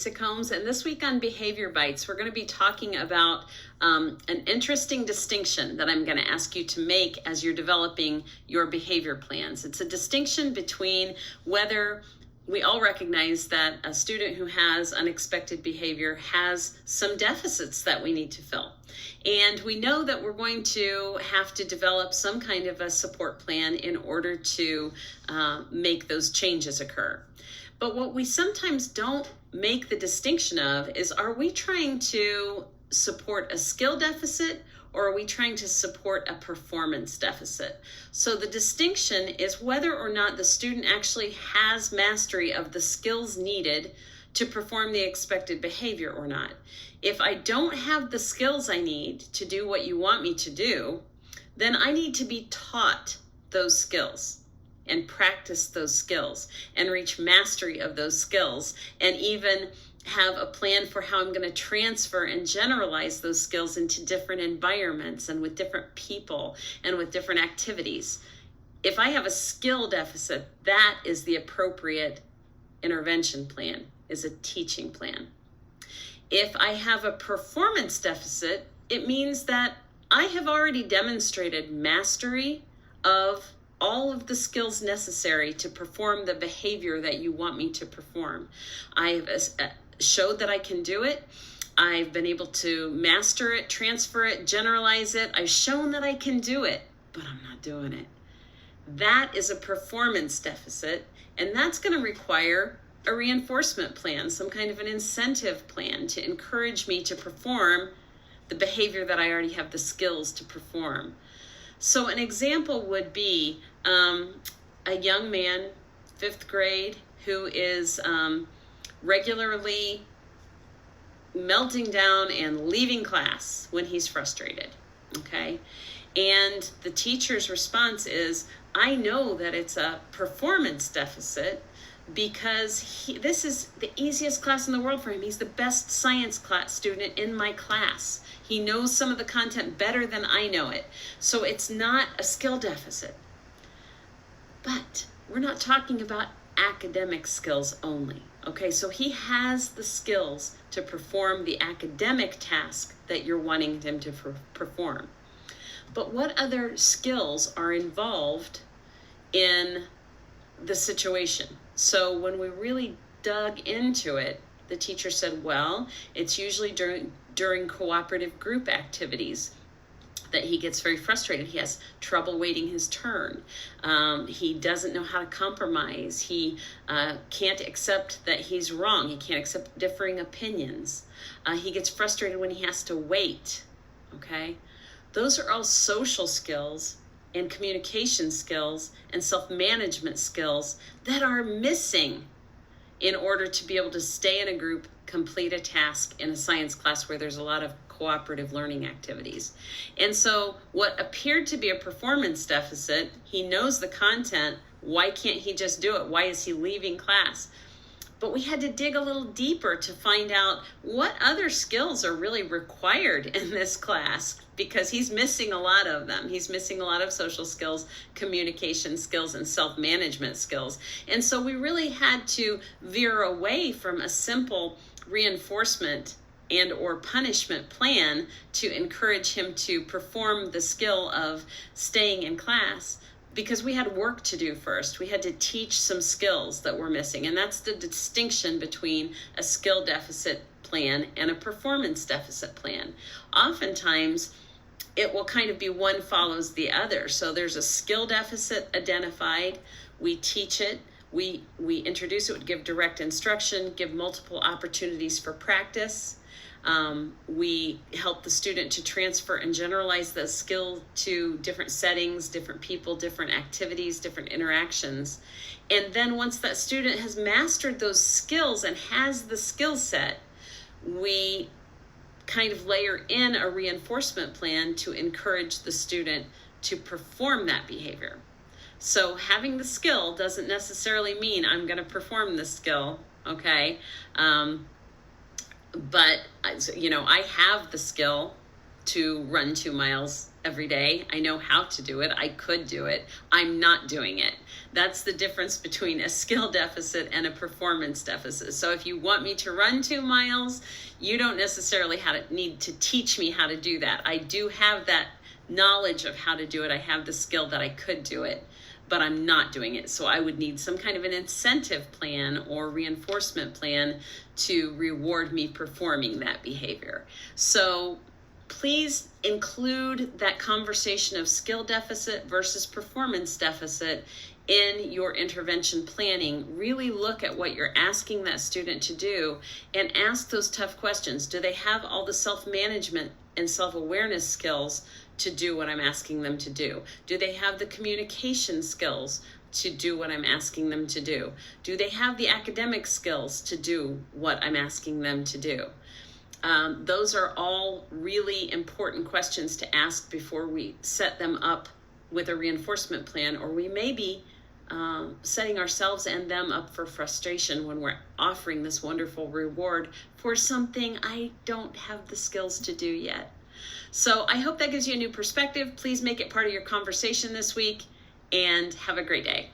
Basic Homes, and this week on Behavior Bites, we're going to be talking about an interesting distinction that I'm going to ask you to make as you're developing your behavior plans. It's a distinction between whether we all recognize that a student who has unexpected behavior has some deficits that we need to fill. And we know that we're going to have to develop some kind of a support plan in order to make those changes occur. But what we sometimes don't make the distinction of is, are we trying to support a skill deficit or are we trying to support a performance deficit? So the distinction is whether or not the student actually has mastery of the skills needed to perform the expected behavior or not. If I don't have the skills I need to do what you want me to do, then I need to be taught those skills and practice those skills and reach mastery of those skills, and even have a plan for how I'm going to transfer and generalize those skills into different environments and with different people and with different activities. If I have a skill deficit, that is the appropriate intervention plan, is a teaching plan. If I have a performance deficit, it means that I have already demonstrated mastery of all of the skills necessary to perform the behavior that you want me to perform. I've showed that I can do it. I've been able to master it, transfer it, generalize it. I've shown that I can do it, but I'm not doing it. That is a performance deficit, and that's going to require a reinforcement plan, some kind of an incentive plan to encourage me to perform the behavior that I already have the skills to perform. So an example would be a young man, 5th grade, who is regularly melting down and leaving class when he's frustrated, okay? And the teacher's response is, I know that it's a performance deficit because this is the easiest class in the world for him. He's the best science class student in my class. He knows some of the content better than I know it. So it's not a skill deficit. But we're not talking about academic skills only. Okay, so he has the skills to perform the academic task that you're wanting him to perform. But what other skills are involved in the situation? So when we really dug into it, the teacher said, well, it's usually during cooperative group activities that he gets very frustrated. He has trouble waiting his turn. He doesn't know how to compromise. He can't accept that he's wrong. He can't accept differing opinions. He gets frustrated when he has to wait, okay? Those are all social skills and communication skills and self-management skills that are missing in order to be able to stay in a group, complete a task in a science class where there's a lot of cooperative learning activities. And so what appeared to be a performance deficit, he knows the content, why can't he just do it? Why is he leaving class? But we had to dig a little deeper to find out what other skills are really required in this class, because he's missing a lot of them. He's missing a lot of social skills, communication skills, and self-management skills. And so we really had to veer away from a simple reinforcement and or punishment plan to encourage him to perform the skill of staying in class, because we had work to do first. We had to teach some skills that were missing. And that's the distinction between a skill deficit plan and a performance deficit plan. Oftentimes, it will kind of be one follows the other. So there's a skill deficit identified. We teach it. We introduce it, we give direct instruction, give multiple opportunities for practice. We help the student to transfer and generalize the skill to different settings, different people, different activities, different interactions. And then once that student has mastered those skills and has the skill set, we kind of layer in a reinforcement plan to encourage the student to perform that behavior. So having the skill doesn't necessarily mean I'm going to perform the skill, okay? But, I have the skill to run 2 miles every day. I know how to do it. I could do it. I'm not doing it. That's the difference between a skill deficit and a performance deficit. So if you want me to run 2 miles, you don't necessarily need to teach me how to do that. I do have that knowledge of how to do it. I have the skill that I could do it, but I'm not doing it. So I would need some kind of an incentive plan or reinforcement plan to reward me performing that behavior. So please include that conversation of skill deficit versus performance deficit in your intervention planning. Really look at what you're asking that student to do and ask those tough questions. Do they have all the self-management and self-awareness skills to do what I'm asking them to do? Do they have the communication skills to do what I'm asking them to do? Do they have the academic skills to do what I'm asking them to do? Those are all really important questions to ask before we set them up with a reinforcement plan, or we may be setting ourselves and them up for frustration when we're offering this wonderful reward for something I don't have the skills to do yet. So I hope that gives you a new perspective. Please make it part of your conversation this week, and have a great day.